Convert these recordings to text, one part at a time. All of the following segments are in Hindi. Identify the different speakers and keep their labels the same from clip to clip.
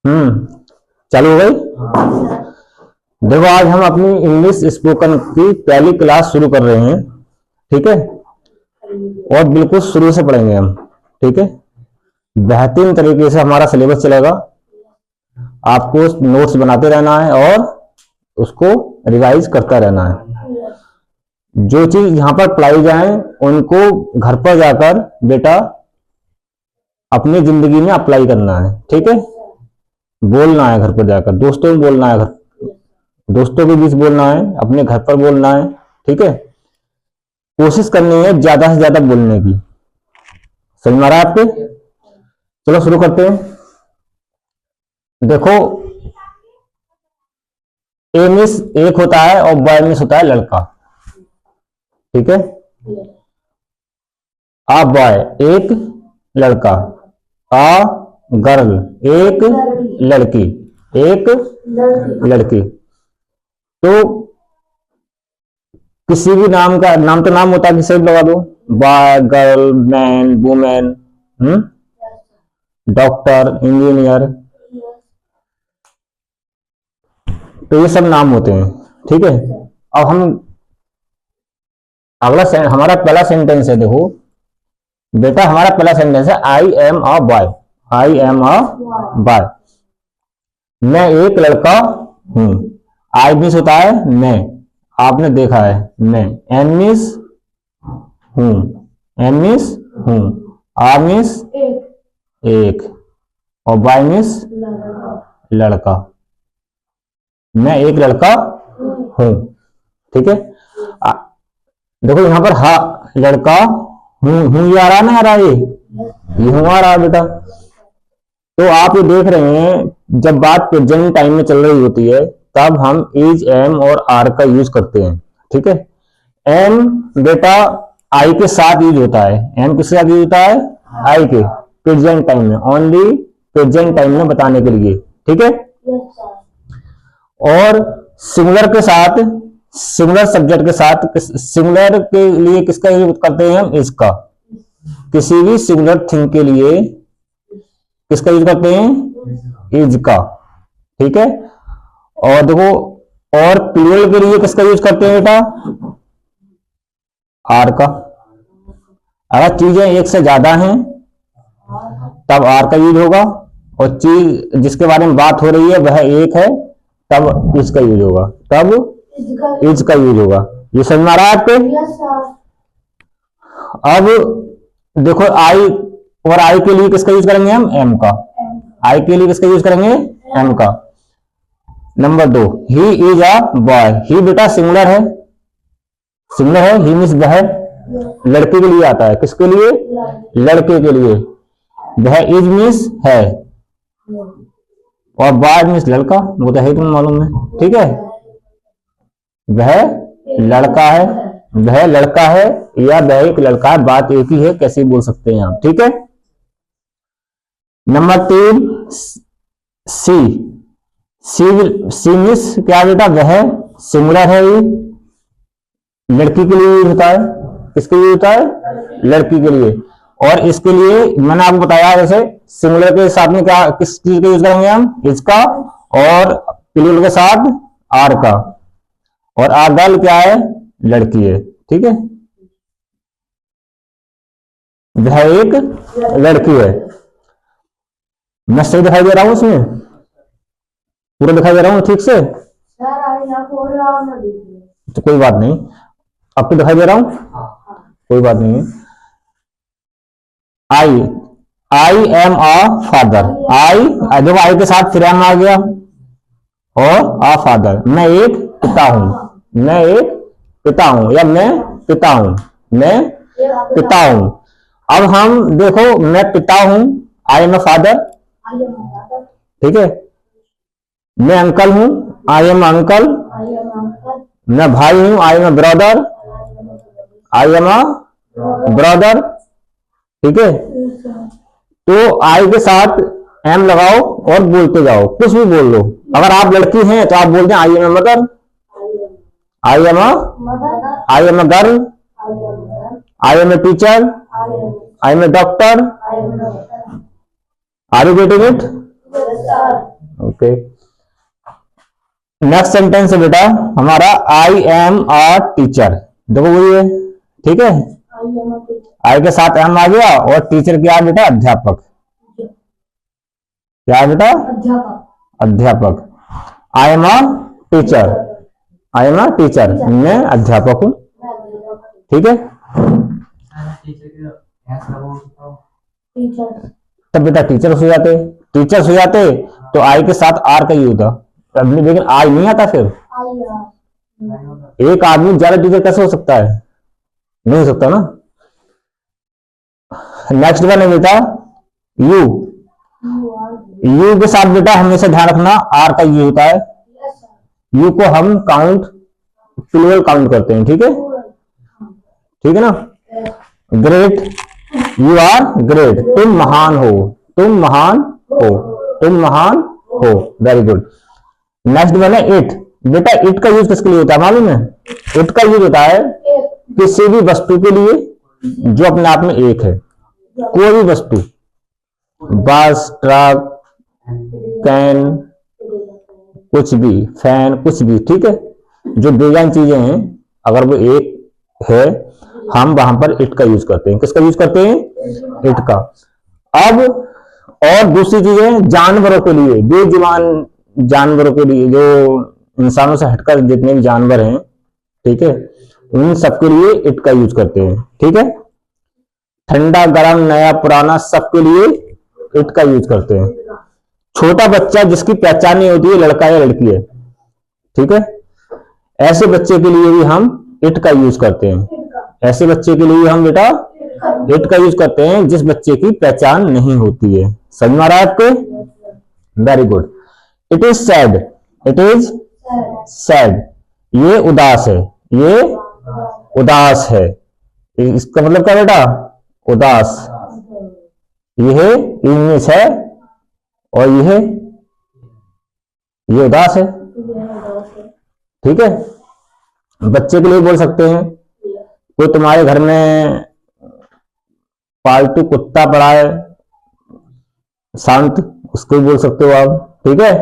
Speaker 1: चालू हो गई। देखो आज हम अपनी इंग्लिश स्पोकन की पहली क्लास शुरू कर रहे हैं, ठीक है। और बिल्कुल शुरू से पढ़ेंगे हम, ठीक है। बेहतरीन तरीके से हमारा सिलेबस चलेगा। आपको नोट्स बनाते रहना है और उसको रिवाइज करता रहना है। जो चीज यहां पर पढ़ाई जाए उनको घर पर जाकर बेटा अपनी जिंदगी में अप्लाई करना है, ठीक है। बोलना है घर पर जाकर, दोस्तों में बोलना है, दोस्तों के बीच बोलना है, अपने घर पर बोलना है, ठीक है। कोशिश करनी है ज्यादा से ज्यादा बोलने की। समझ में आ रहा है आपके? चलो शुरू करते हैं। देखो ए मीन्स एक होता है और बॉय मीन्स होता है लड़का, ठीक है। आ बॉय एक लड़का, आ गर्ल एक लड़की, एक लड़की। तो किसी भी नाम का नाम तो नाम होता है, किसी भी लगा दो, boy girl man women, doctor engineer, तो ये सब नाम होते हैं, ठीक है। अब हम अगला हमारा पहला सेंटेंस है। देखो बेटा हमारा पहला सेंटेंस है आई am a boy, I am a boy. मैं एक लड़का हूं। आई मीन्स होता है मैं, आपने देखा है मैं। एम मीन्स हूं, एम मीन्स हूं, आर मीन्स एक, और बॉय मीन्स लड़का। मैं एक लड़का हूं, ठीक है। देखो यहां पर हा लड़का हूं ये आ रहा ना, आ रहा ये हूं आ रहा बेटा। तो आप ये देख रहे हैं जब बात प्रेजेंट टाइम में चल रही होती है तब हम इज एम और आर का यूज करते हैं, ठीक है। एम बेटा आई के साथ यूज होता है। एम किसके साथ यूज होता है? आई के, प्रेजेंट टाइम में, ओनली प्रेजेंट टाइम में बताने के लिए, ठीक है। और सिंगुलर के साथ, सिंगुलर सब्जेक्ट के साथ, सिंगुलर के लिए किसका यूज करते हैं हम? इसका। किसी भी सिंगुलर थिंग के लिए किसका यूज करते हैं? इज का, ठीक है। और देखो और प्लूरल के लिए किसका यूज करते हैं बेटा? आर का। अगर चीजें एक से ज्यादा हैं तब आर का यूज होगा, और चीज जिसके बारे में बात हो रही है वह एक है तब इसका यूज होगा, तब इज का यूज होगा। ये समझ में आ रहा है आपको? अब देखो आई और आई के लिए किसका यूज करेंगे हम? एम का। आई के लिए किसका यूज करेंगे? एम का। Number 2, he is a boy. He बेटा सिंगुलर है, सिंगुलर है, ही मीन्स वह लड़के के लिए आता है। किसके लिए? लड़के के लिए। वह इज मीन्स है, और बॉय मीन्स लड़का, वो तो है तुम्हें मालूम है, ठीक है। वह लड़का है, वह लड़का है या वह एक लड़का है, बात एक ही है, कैसे बोल सकते हैं आप, ठीक है। नंबर 3 सी। सी मीन्स क्या बेटा? वह सिंगुलर है, ये लड़की के लिए होता है। किसके लिए होता है? लड़की के लिए। और इसके लिए मैंने आपको बताया जैसे सिंगुलर के साथ में क्या किस चीज का यूज करेंगे हम? इसका। और प्लूरल के साथ आर का। और आर गर्ल क्या है? लड़की है, ठीक है। वह एक लड़की है। मैं सही दिखाई दे रहा हूं? इसमें पूरा दिखाई दे रहा हूं ठीक से? तो कोई बात नहीं, आपको दिखाई दे रहा हूं, कोई बात नहीं है। आई एम अ फादर। आई देखो आई के साथ फिर एम आ गया, और आ फादर। मैं एक पिता हूं, मैं एक पिता हूं, या मैं पिता हूं, मैं पिता हूं। अब हम देखो मैं पिता हूं, आई एम अ फादर, ठीक है। मैं अंकल हूं, आई एम अंकल। मैं भाई हूं, आई am a brother, I am a brother, ठीक है। तो आई के साथ एम लगाओ और बोलते जाओ, कुछ भी बोल लो। अगर आप लड़की हैं तो आप बोलते हैं I am a mother, I am a girl, I am a teacher, I am a doctor. Are you getting it? Okay, next sentence है बेटा हमारा आई एम अ टीचर। देखो वही है, ठीक है, आई के साथ एम आ गया और टीचर क्या है बेटा, अध्यापक। क्या है बेटा, अध्यापक। आई am a teacher, I am a teacher, मैं अध्यापक हूं, ठीक है। तब बेटा टीचर्स हो जाते, टीचर्स हो जाते तो आई के साथ आर का यूज होता, लेकिन आई नहीं आता। फिर एक आदमी ज्यादा टीचर कैसे हो सकता है, नहीं हो सकता ना। नेक्स्ट वन है बेटा यू। यू के साथ बेटा हमेशा ध्यान रखना आर का यूज होता है। यू को हम काउंट प्लूरल काउंट करते हैं, ठीक है, ठीक है ना। ग्रेट, यू आर ग्रेट, तुम महान हो, तुम महान हो, तुम महान हो, वेरी गुड। नेक्स्ट वन है इट। बेटा इट का यूज किसके लिए होता है मालूम है? इट का यूज होता है किसी भी वस्तु के लिए जो अपने आप में एक है, कोई भी वस्तु, बस, ट्रक, कैन, कुछ भी, फैन, कुछ भी, ठीक है, जो बेजान चीजें हैं अगर वो एक है हम वहां पर इट का यूज करते हैं। किसका यूज करते हैं? इट का। अब और दूसरी चीजें जानवरों के लिए, बेजुबान जानवरों के लिए, जो इंसानों से हटकर जितने भी जानवर हैं, ठीक है, उन सबके लिए इट का यूज करते हैं, ठीक है। ठंडा, गरम, नया, पुराना, सबके लिए इट का यूज करते हैं। छोटा बच्चा जिसकी पहचान नहीं होती है लड़का या लड़की है, ठीक है, ऐसे बच्चे के लिए भी हम इट का यूज करते हैं। ऐसे बच्चे के लिए हम बेटा इट का यूज करते हैं जिस बच्चे की पहचान नहीं होती है। समझ में आ रहा है आपको? Very good. It is sad, it is sad, ये उदास है, ये उदास है। इसका मतलब क्या बेटा? उदास। यह इंग्लिश है और ये उदास है, ठीक है। बच्चे के लिए बोल सकते हैं, कोई तुम्हारे घर में पालतू कुत्ता पड़ा है शांत, उसको भी बोल सकते हो आप, ठीक है।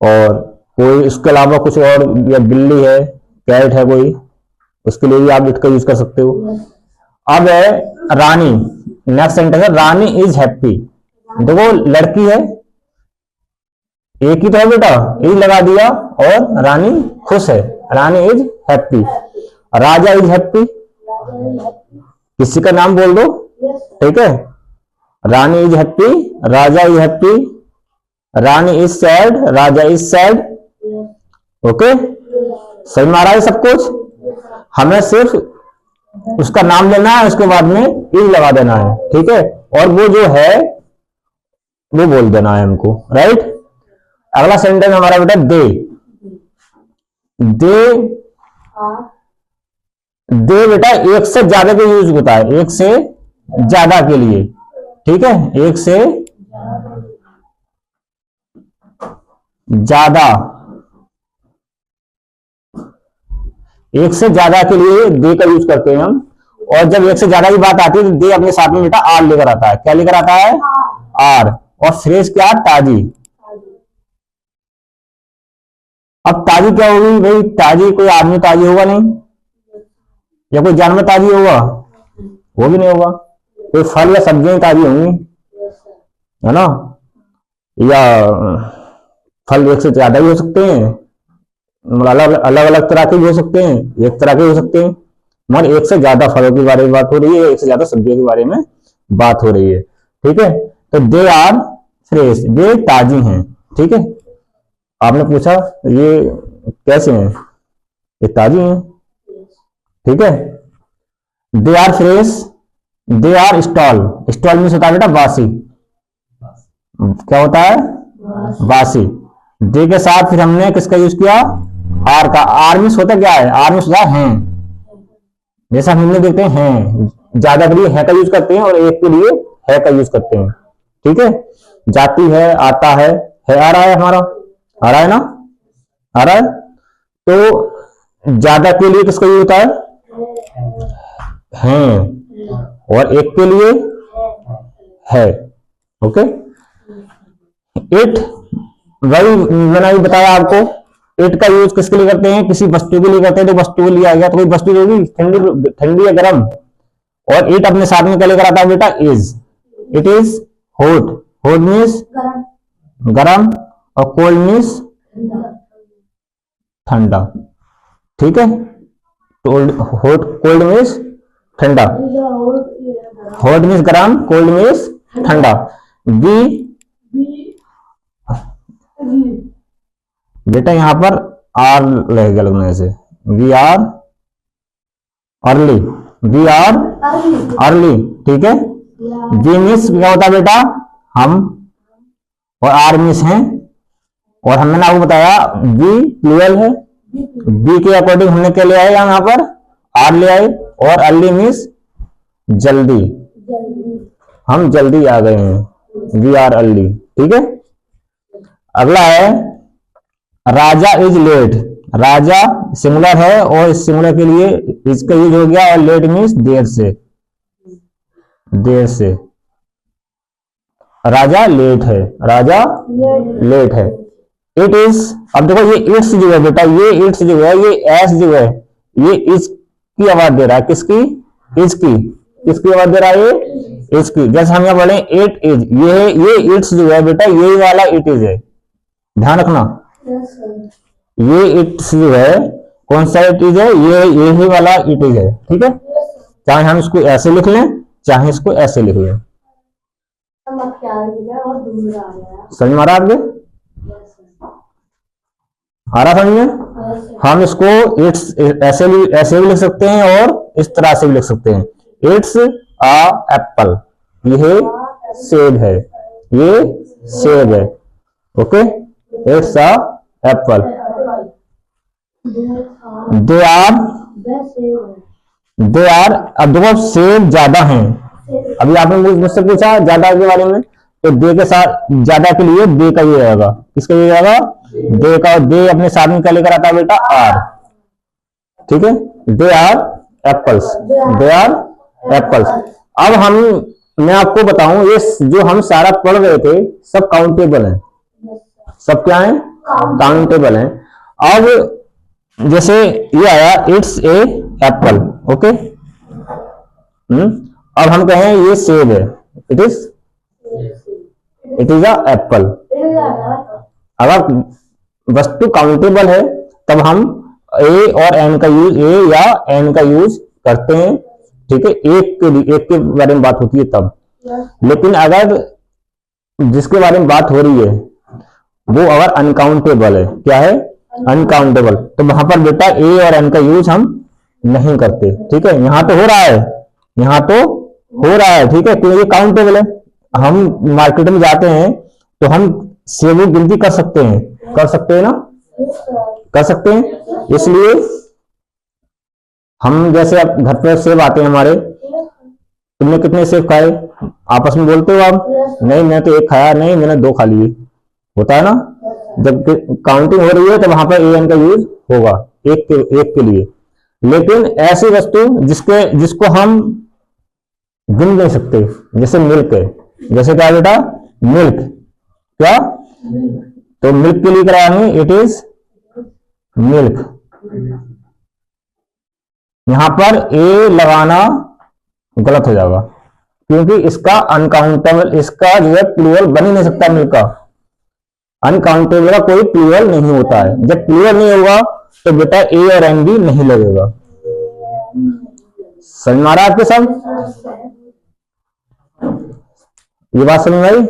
Speaker 1: और कोई इसके अलावा कुछ और, या बिल्ली है, कैट है कोई, उसके लिए भी आप इट का यूज कर सकते हो। अब है रानी। नेक्स्ट सेंटेंस है रानी इज हैप्पी। देखो लड़की है, एक ही तो है बेटा, इज लगा दिया और रानी खुश है, Rani is happy. Raja is happy, किसी का नाम बोल दो, ठीक है। Rani is happy, Raja is happy, Rani is sad, Raja is sad, okay. समझ में आ रहा है सब कुछ? हमें सिर्फ उसका नाम लेना है, उसके बाद में इज लगा देना है, ठीक है, और वो जो है वो बोल देना है हमको, राइट। अगला सेंटेंस हमारा बेटा दे। दे बेटा एक से ज्यादा का यूज होता है, एक से ज्यादा के लिए, ठीक है, एक से ज्यादा, एक से ज्यादा के लिए दे का यूज करते हैं हम। और जब एक से ज्यादा की बात आती है तो दे अपने साथ में बेटा आर लेकर आता है। क्या लेकर आता है? आर। और फ्रेज क्या? ताजी। अब ताजी क्या होगी भाई? ताजी कोई आदमी ताजी होगा नहीं, या कोई जानवर ताजी होगा? वो भी नहीं होगा। कोई फल या सब्जियां ताजी होंगी, है ना, या फल एक से ज्यादा भी हो सकते हैं, अलग अलग तरह के भी हो सकते हैं, एक तरह के हो सकते हैं, मगर एक से ज्यादा फलों के बारे में बात हो रही है, एक से ज्यादा सब्जियों के बारे में बात हो रही है, ठीक है। तो दे आर फ्रेश, ये ताजी हैं, ठीक है। आपने पूछा ये कैसे हैं, ये ताजी हैं, ठीक है। They are fresh, they are stale. Stale means होता है बेटा बासी। क्या होता है? बासी। दे के साथ फिर हमने किसका यूज किया? आर का। आर मीन्स होता क्या है? आर मीन्स होता है हैं। जैसा हम हिंदी देखते हैं ज्यादा के लिए है का यूज करते हैं और एक के लिए है का यूज करते हैं, ठीक है। जाती है, आता है आ रहा है हमारा, आ रहा है ना, आ रहा है। तो ज्यादा के लिए किसका यूज होता है? हैं। और एक के लिए है, ओके। इट वही मैंने अभी बताया आपको, इट का यूज किसके लिए करते हैं, किसी वस्तु के लिए करते हैं, तो वस्तु के लिए आ गया, तो कोई वस्तु होगी ठंडी ठंडी या गर्म, और इट अपने साथ में क्या लेकर आता है बेटा, is, it is hot, hot means गर्म, और कोल्ड मीन्स ठंडा, ठीक है, हॉट कोल्ड मीन्स ठंडा, हॉट मीन्स गर्म, कोल्ड मीन्स ठंडा। बी बेटा यहां पर आर रहेगा लगने से, we are early, we are early, ठीक है। बी मीन्स क्या होता है बेटा, हम, और आर मीन्स हैं, और हमने आपको बताया बी प्लूरल है, बी के अकॉर्डिंग हमने क्या ले आए यहां पर, आर ले आए, और अर्ली मीन्स जल्दी, हम जल्दी आ गए हैं, वी आर अर्ली, ठीक है। अगला है राजा इज लेट, राजा सिंगुलर है और इस सिंगुलर के लिए इसका यूज हो गया, और लेट मीन्स देर से, देर से, राजा लेट है, राजा लेट है। इट इज, अब देखो ये इट्स जो है बेटा, ये इट्स जो है, ये एस जो है, ये इज की आवाज दे रहा है, किसकी, इज की, किसकी आवाज दे रहा है, ये इज की। जैसे हम यहाँ बोले इट इज, ये इट्स जो है बेटा, ये वाला इट इज है, ध्यान रखना, ये इट्स जो है कौन सा इट इज है, ये ही वाला इट इज है, ठीक है। चाहे हम इसको ऐसे लिख लें, चाहे इसको ऐसे लिख लें, समझ में आ रहा आपके, आ रहा समझ में। हम इसको इट्स ऐसे भी लिख सकते हैं और इस तरह से भी लिख सकते हैं, इट्स अ एप्पल, यह सेब है, ये सेब है, okay, it's a apple. They are, अब देखो सेब ज्यादा हैं, अभी आपने मुझसे पूछा ज्यादा के बारे में, तो दे के साथ ज्यादा के लिए दे का ये आएगा, किसका ये आएगा, दे का, दे अपने साथ में क्या लेकर आता है बेटा, आर, ठीक है। They are apples, they are apples. अब मैं आपको बताऊं, ये जो हम सारा पढ़ रहे थे सब काउंटेबल है, सब क्या है, काउंटेबल है। अब जैसे ये आया इट्स ए एप्पल, ओके, अब हम कहें ये सेब है, इट इज अ एप्पल। अगर वस्तु काउंटेबल है तब हम ए और एन का यूज, ए या एन का यूज करते हैं, ठीक है, एक के बारे में बात होती है तब। लेकिन अगर जिसके बारे में बात हो रही है वो अगर अनकाउंटेबल है, क्या है, अनकाउंटेबल, तो वहां पर बेटा ए और एन का यूज हम नहीं करते, ठीक है। यहां तो हो रहा है, यहां तो हो रहा है, ठीक है, क्योंकि ये काउंटेबल है। हम मार्केट में जाते हैं तो हम सेबों की गिनती कर सकते हैं, कर सकते हैं ना, कर सकते हैं। इसलिए हम जैसे अब घर पे सेब आते हैं हमारे, तुमने कितने सेब खाए, आपस में बोलते हो आप, नहीं मैं तो एक खाया, नहीं मैंने 2 खा लिए, होता है ना। जब काउंटिंग हो रही है तो वहां पर ए एन का यूज होगा, एक के लिए। लेकिन ऐसी वस्तु जिसको हम गिन नहीं सकते, जैसे मिल्क है, जैसे क्या बेटा, मिल्क, क्या, तो मिल्क के लिए कराएंगे इट इज मिल्क। यहां पर ए लगाना गलत हो जाएगा, क्योंकि इसका अनकाउंटेबल, इसका जो है प्लूरल बन ही नहीं सकता, मिल्क का अनकाउंटेबल का कोई प्लूरल नहीं होता है। जब प्लूरल नहीं होगा तो बेटा ए और एन भी नहीं लगेगा। समझ में आ रहा है आपके सब, ये बात समझ में आई।